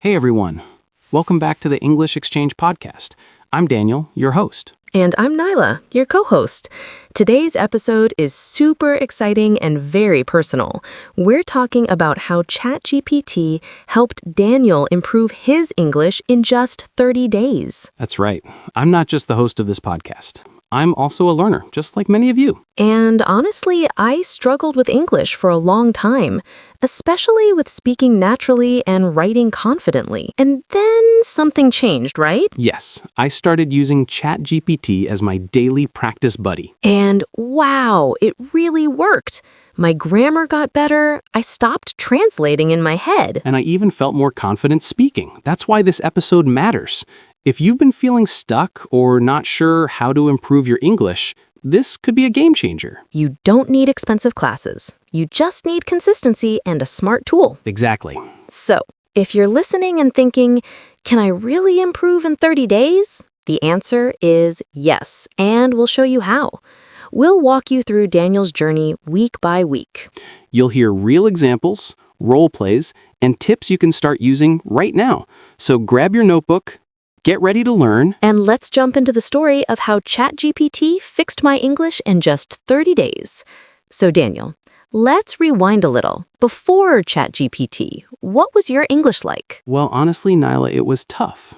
Hey everyone, welcome back to the English Exchange Podcast. I'm Daniel, your host. And I'm Nyla, your co-host. Today's episode is super exciting and very personal. We're talking about how ChatGPT helped Daniel improve his English in just 30 days. That's right. I'm not just the host of this podcast. I'm also a learner, just like many of you. And honestly, I struggled with English for a long time, especially with speaking naturally and writing confidently. And then something changed, right? Yes, I started using ChatGPT as my daily practice buddy. And wow, it really worked. My grammar got better. I stopped translating in my head. And I even felt more confident speaking. That's why this episode matters. If you've been feeling stuck or not sure how to improve your English, this could be a game changer. You don't need expensive classes. You just need consistency and a smart tool. Exactly. So, if you're listening and thinking, can I really improve in 30 days? The answer is yes, and we'll show you how. We'll walk you through Daniel's journey week by week. You'll hear real examples, role plays, and tips you can start using right now. So grab your notebook, get ready to learn. And let's jump into the story of how ChatGPT fixed my English in just 30 days. So Daniel, let's rewind a little. Before ChatGPT, what was your English like? Well, honestly, Nyla, it was tough.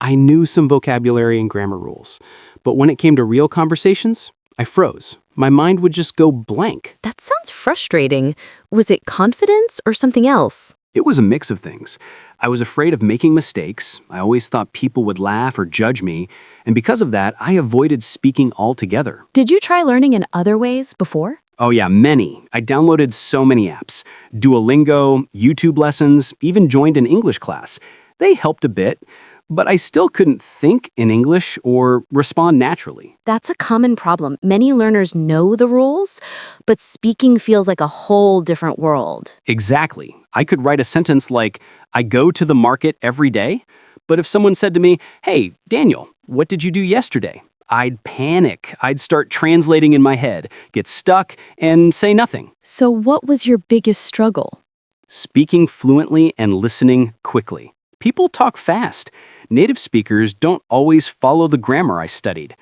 I knew some vocabulary and grammar rules, but when it came to real conversations, I froze. My mind would just go blank. That sounds frustrating. Was it confidence or something else? It was a mix of things. I was afraid of making mistakes. I always thought people would laugh or judge me. And because of that, I avoided speaking altogether. Did you try learning in other ways before? Oh yeah, many. I downloaded so many apps. Duolingo, YouTube lessons, even joined an English class. They helped a bit, but I still couldn't think in English or respond naturally. That's a common problem. Many learners know the rules, but speaking feels like a whole different world. Exactly. I could write a sentence like, I go to the market every day, but if someone said to me, hey, Daniel, what did you do yesterday? I'd panic. I'd start translating in my head, get stuck, and say nothing. So what was your biggest struggle? Speaking fluently and listening quickly. People talk fast. Native speakers don't always follow the grammar I studied.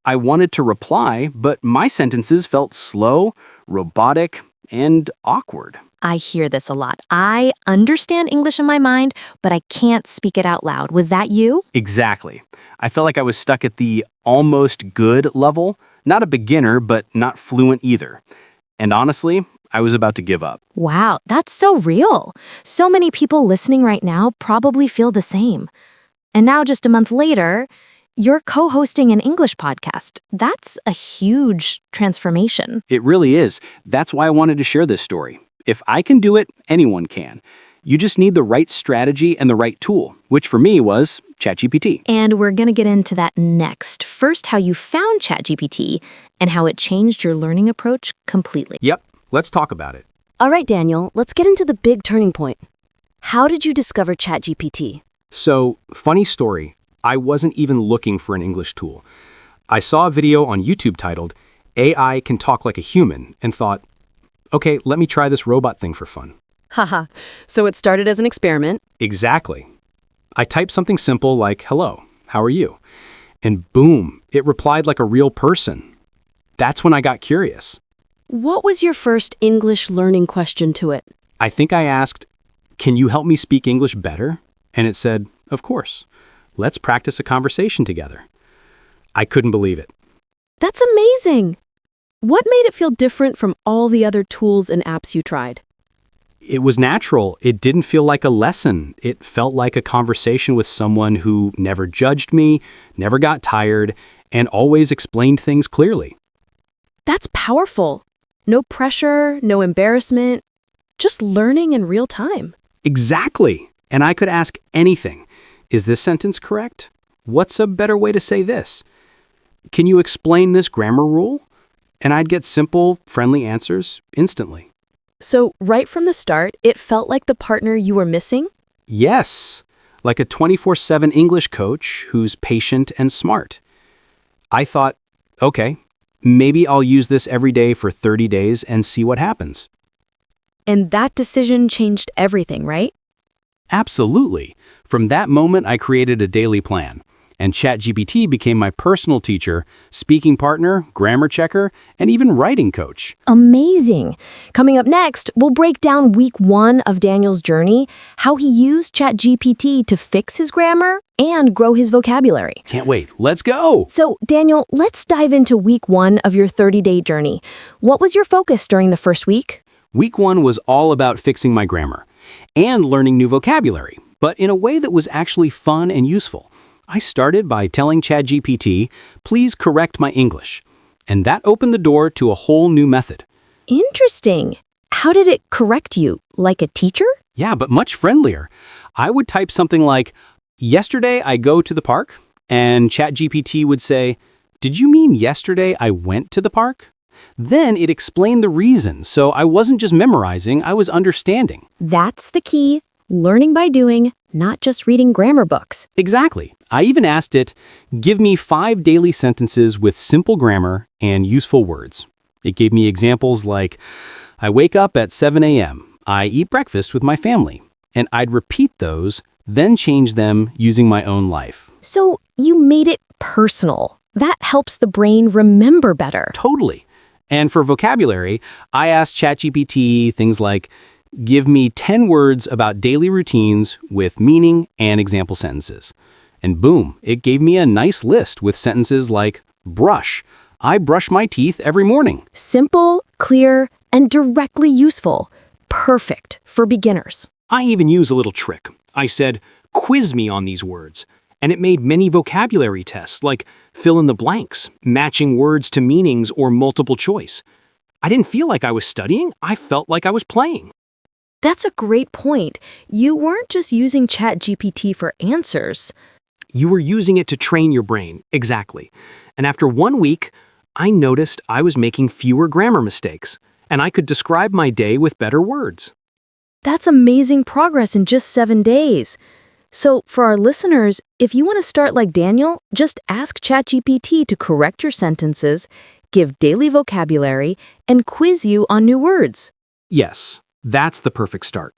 I wanted to reply, but my sentences felt slow, robotic, and awkward. I hear this a lot. I understand English in my mind, but I can't speak it out loud. Was that you? Exactly. I felt like I was stuck at the almost good level, not a beginner, but not fluent either. And honestly, I was about to give up. Wow, that's so real. So many people listening right now probably feel the same. And now just a month later, you're co-hosting an English podcast. That's a huge transformation. It really is. That's why I wanted to share this story. If I can do it, anyone can. You just need the right strategy and the right tool, which for me was ChatGPT. And we're going to get into that next. First, how you found ChatGPT and how it changed your learning approach completely. Yep, let's talk about it. All right, Daniel, let's get into the big turning point. How did you discover ChatGPT? So, funny story, I wasn't even looking for an English tool. I saw a video on YouTube titled, AI Can Talk Like a Human, and thought, okay, let me try this robot thing for fun. Haha, so it started as an experiment. Exactly. I typed something simple like, hello, how are you? And boom, it replied like a real person. That's when I got curious. What was your first English learning question to it? I think I asked, can you help me speak English better? And it said, of course. Let's practice a conversation together. I couldn't believe it. That's amazing. What made it feel different from all the other tools and apps you tried? It was natural. It didn't feel like a lesson. It felt like a conversation with someone who never judged me, never got tired, and always explained things clearly. That's powerful. No pressure, no embarrassment, just learning in real time. Exactly. And I could ask anything. Is this sentence correct? What's a better way to say this? Can you explain this grammar rule? And I'd get simple, friendly answers instantly. So right from the start, it felt like the partner you were missing? Yes, like a 24/7 English coach who's patient and smart. I thought, okay, maybe I'll use this every day for 30 days and see what happens. And that decision changed everything, right? Absolutely. From that moment, I created a daily plan. And ChatGPT became my personal teacher, speaking partner, grammar checker, and even writing coach. Amazing. Coming up next, we'll break down week 1 of Daniel's journey, how he used ChatGPT to fix his grammar and grow his vocabulary. Can't wait. Let's go! So, Daniel, let's dive into week 1 of your 30-day journey. What was your focus during the first week? Week 1 was all about fixing my grammar and learning new vocabulary, but in a way that was actually fun and useful. I started by telling ChatGPT, please correct my English. And that opened the door to a whole new method. Interesting. How did it correct you? Like a teacher? Yeah, but much friendlier. I would type something like, yesterday I go to the park, and ChatGPT would say, did you mean yesterday I went to the park? Then it explained the reason, so I wasn't just memorizing, I was understanding. That's the key. Learning by doing, not just reading grammar books. Exactly. I even asked it, give me 5 daily sentences with simple grammar and useful words. It gave me examples like, I wake up at 7 a.m., I eat breakfast with my family, and I'd repeat those, then change them using my own life. So you made it personal. That helps the brain remember better. Totally. And for vocabulary, I asked ChatGPT things like, give me 10 words about daily routines with meaning and example sentences. And boom, it gave me a nice list with sentences like, brush. I brush my teeth every morning. Simple, clear, and directly useful. Perfect for beginners. I even use a little trick. I said, quiz me on these words. And it made many vocabulary tests, like fill in the blanks, matching words to meanings or multiple choice. I didn't feel like I was studying, I felt like I was playing. That's a great point. You weren't just using ChatGPT for answers. You were using it to train your brain, exactly. And after 1 week, I noticed I was making fewer grammar mistakes, and I could describe my day with better words. That's amazing progress in just 7 days. So, for our listeners, if you want to start like Daniel, just ask ChatGPT to correct your sentences, give daily vocabulary, and quiz you on new words. Yes, that's the perfect start.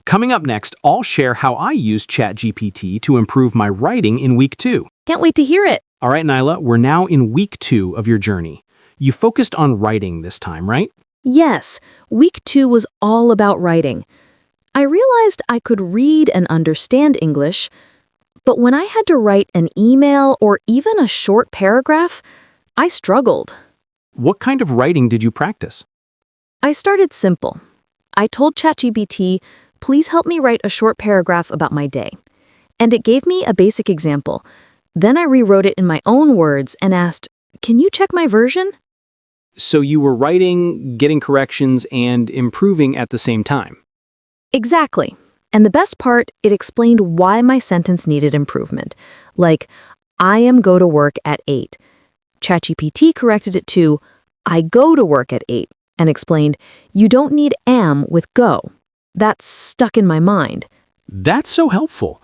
Coming up next, I'll share how I used ChatGPT to improve my writing in week 2. Can't wait to hear it. All right, Nyla, we're now in week 2 of your journey. You focused on writing this time, right? Yes, week 2 was all about writing. I realized I could read and understand English, but when I had to write an email or even a short paragraph, I struggled. What kind of writing did you practice? I started simple. I told ChatGPT, please help me write a short paragraph about my day. And it gave me a basic example. Then I rewrote it in my own words and asked, can you check my version? So you were writing, getting corrections, and improving at the same time. Exactly. And the best part, it explained why my sentence needed improvement. Like, I am go to work at 8. ChatGPT corrected it to, I go to work at 8, and explained, you don't need am with go. That's stuck in my mind. That's so helpful.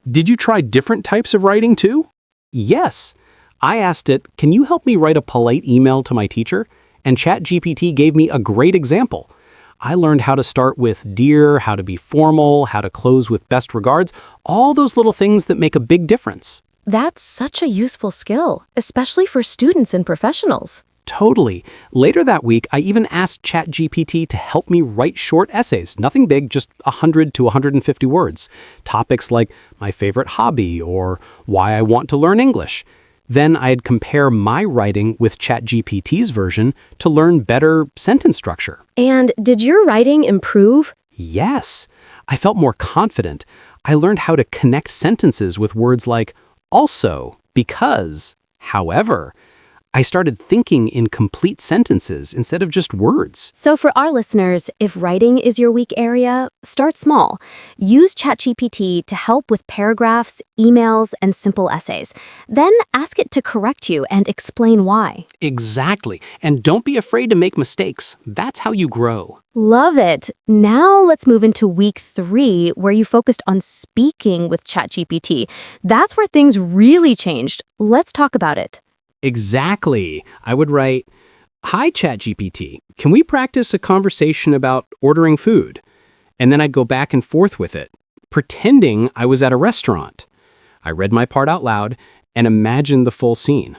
Did you try different types of writing too? Yes. I asked it, can you help me write a polite email to my teacher? And ChatGPT gave me a great example. I learned how to start with dear, how to be formal, how to close with best regards, all those little things that make a big difference. That's such a useful skill, especially for students and professionals. Totally. Later that week, I even asked ChatGPT to help me write short essays. Nothing big, just 100 to 150 words. Topics like my favorite hobby or why I want to learn English. Then I'd compare my writing with ChatGPT's version to learn better sentence structure. And did your writing improve? Yes. I felt more confident. I learned how to connect sentences with words like also, because, however. I started thinking in complete sentences instead of just words. So for our listeners, if writing is your weak area, start small. Use ChatGPT to help with paragraphs, emails, and simple essays. Then ask it to correct you and explain why. Exactly. And don't be afraid to make mistakes. That's how you grow. Love it. Now let's move into week 3, where you focused on speaking with ChatGPT. That's where things really changed. Let's talk about it. Exactly. I would write, hi, ChatGPT, can we practice a conversation about ordering food? And then I'd go back and forth with it. pretending I was at a restaurant. I read my part out loud and imagined the full scene.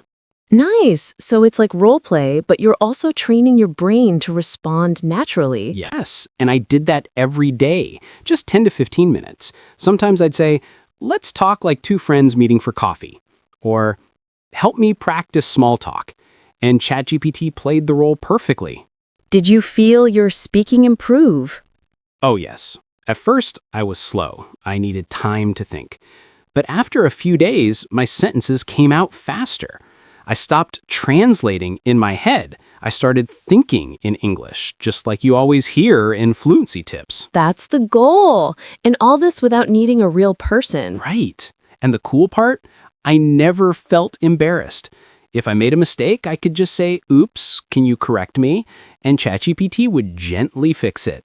Nice. So it's like role play, but you're also training your brain to respond naturally. Yes, and I did that every day, just 10 to 15 minutes. Sometimes I'd say, let's talk like two friends meeting for coffee, or help me practice small talk. And ChatGPT played the role perfectly. Did you feel your speaking improve? Oh yes. At first, I was slow. I needed time to think. But after a few days, my sentences came out faster. I stopped translating in my head. I started thinking in English, just like you always hear in fluency tips. That's the goal. And all this without needing a real person. Right. And the cool part? I never felt embarrassed. If I made a mistake, I could just say, oops, can you correct me? And ChatGPT would gently fix it.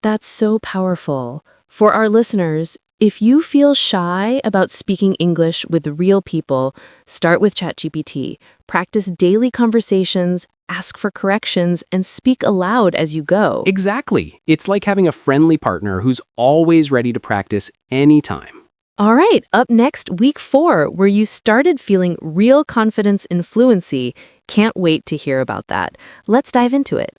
That's so powerful. For our listeners, if you feel shy about speaking English with real people, start with ChatGPT. Practice daily conversations, ask for corrections, and speak aloud as you go. Exactly. It's like having a friendly partner who's always ready to practice anytime. All right, up next, week 4, where you started feeling real confidence in fluency. Can't wait to hear about that. Let's dive into it.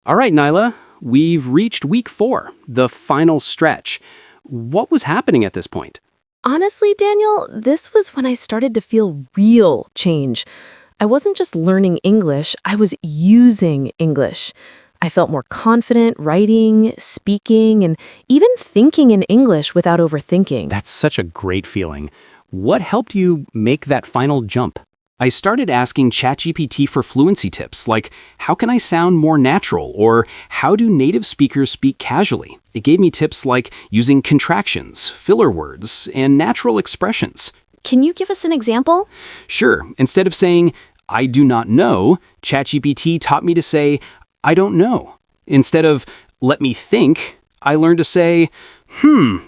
All right, Nyla, we've reached week 4, the final stretch. What was happening at this point? Honestly, Daniel, this was when I started to feel real change. I wasn't just learning English, I was using English. I felt more confident writing, speaking, and even thinking in English without overthinking. That's such a great feeling. What helped you make that final jump? I started asking ChatGPT for fluency tips, like how can I sound more natural, or how do native speakers speak casually? It gave me tips like using contractions, filler words, and natural expressions. Can you give us an example? Sure, instead of saying, I do not know, ChatGPT taught me to say, I don't know. Instead of, let me think, I learned to say,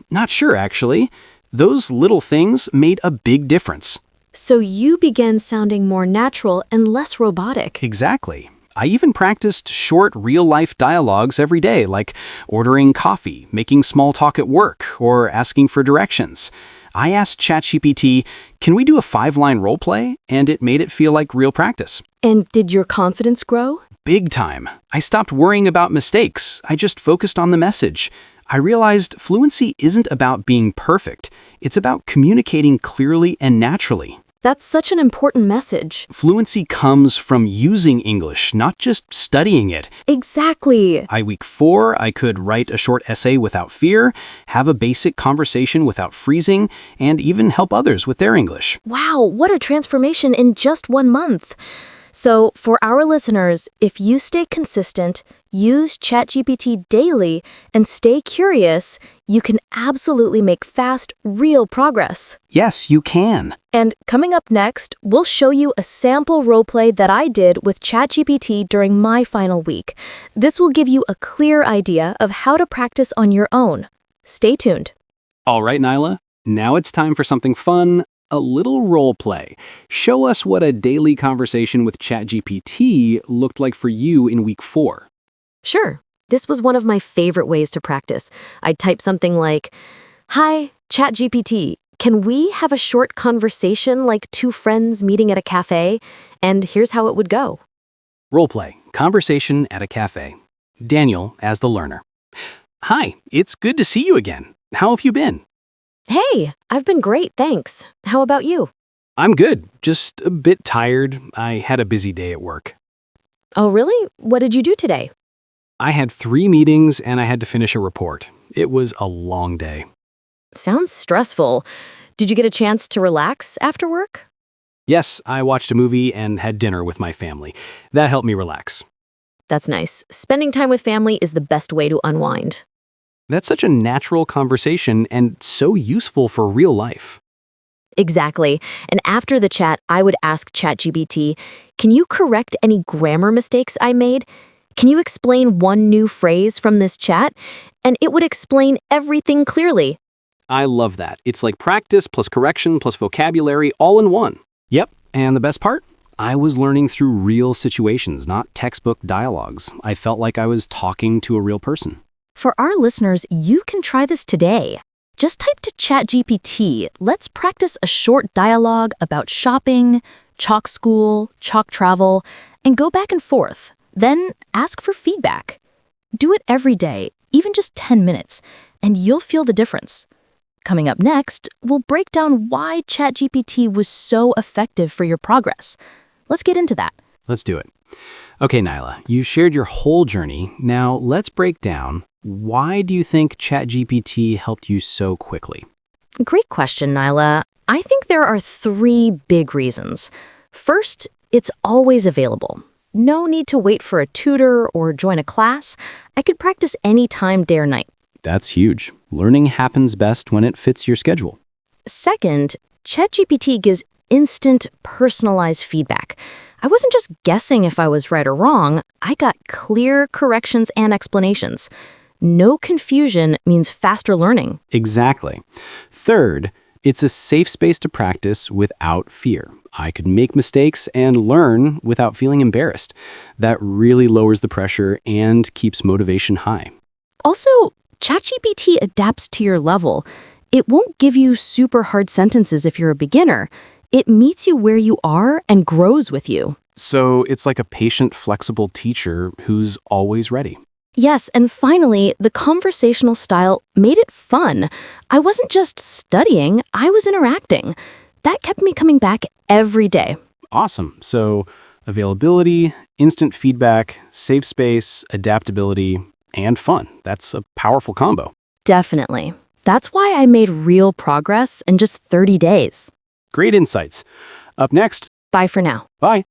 not sure actually. Those little things made a big difference. So you began sounding more natural and less robotic. Exactly. I even practiced short, real-life dialogues every day, like ordering coffee, making small talk at work, or asking for directions. I asked ChatGPT, can we do a 5-line role play? And it made it feel like real practice. And did your confidence grow? Big time. I stopped worrying about mistakes. I just focused on the message. I realized fluency isn't about being perfect. It's about communicating clearly and naturally. That's such an important message. Fluency comes from using English, not just studying it. Exactly. By week 4, I could write a short essay without fear, have a basic conversation without freezing, and even help others with their English. Wow, what a transformation in just 1 month. So, for our listeners, if you stay consistent, use ChatGPT daily, and stay curious, you can absolutely make fast, real progress. Yes, you can. And coming up next, we'll show you a sample roleplay that I did with ChatGPT during my final week. This will give you a clear idea of how to practice on your own. Stay tuned. All right, Nyla, now it's time for something fun. A little role play. Show us what a daily conversation with ChatGPT looked like for you in week 4. Sure. This was one of my favorite ways to practice. I'd type something like, "Hi, ChatGPT, can we have a short conversation like two friends meeting at a cafe?" And here's how it would go. Role play. Conversation at a cafe. Daniel as the learner. Hi, it's good to see you again. How have you been? Hey, I've been great, thanks. How about you? I'm good. Just a bit tired. I had a busy day at work. Oh, really? What did you do today? I had 3 meetings and I had to finish a report. It was a long day. Sounds stressful. Did you get a chance to relax after work? Yes, I watched a movie and had dinner with my family. That helped me relax. That's nice. Spending time with family is the best way to unwind. That's such a natural conversation and so useful for real life. Exactly. And after the chat, I would ask ChatGPT, can you correct any grammar mistakes I made? Can you explain one new phrase from this chat? And it would explain everything clearly. I love that. It's like practice plus correction plus vocabulary all in one. Yep, and the best part? I was learning through real situations, not textbook dialogues. I felt like I was talking to a real person. For our listeners, you can try this today. Just type to ChatGPT, let's practice a short dialogue about shopping, chalk school, chalk travel, and go back and forth. Then ask for feedback. Do it every day, even just 10 minutes, and you'll feel the difference. Coming up next, we'll break down why ChatGPT was so effective for your progress. Let's get into that. Let's do it. Okay, Nyla, you shared your whole journey. Now let's break down, why do you think ChatGPT helped you so quickly? Great question, Nyla. I think there are 3 big reasons. First, it's always available. No need to wait for a tutor or join a class. I could practice anytime, day or night. That's huge. Learning happens best when it fits your schedule. Second, ChatGPT gives instant, personalized feedback. I wasn't just guessing if I was right or wrong. I got clear corrections and explanations. No confusion means faster learning. Exactly. Third, it's a safe space to practice without fear. I could make mistakes and learn without feeling embarrassed. That really lowers the pressure and keeps motivation high. Also, ChatGPT adapts to your level. It won't give you super hard sentences if you're a beginner. It meets you where you are and grows with you. So it's like a patient, flexible teacher who's always ready. Yes, and finally, the conversational style made it fun. I wasn't just studying, I was interacting. That kept me coming back every day. Awesome. So availability, instant feedback, safe space, adaptability, and fun. That's a powerful combo. Definitely. That's why I made real progress in just 30 days. Great insights. Up next, Bye for now. bye.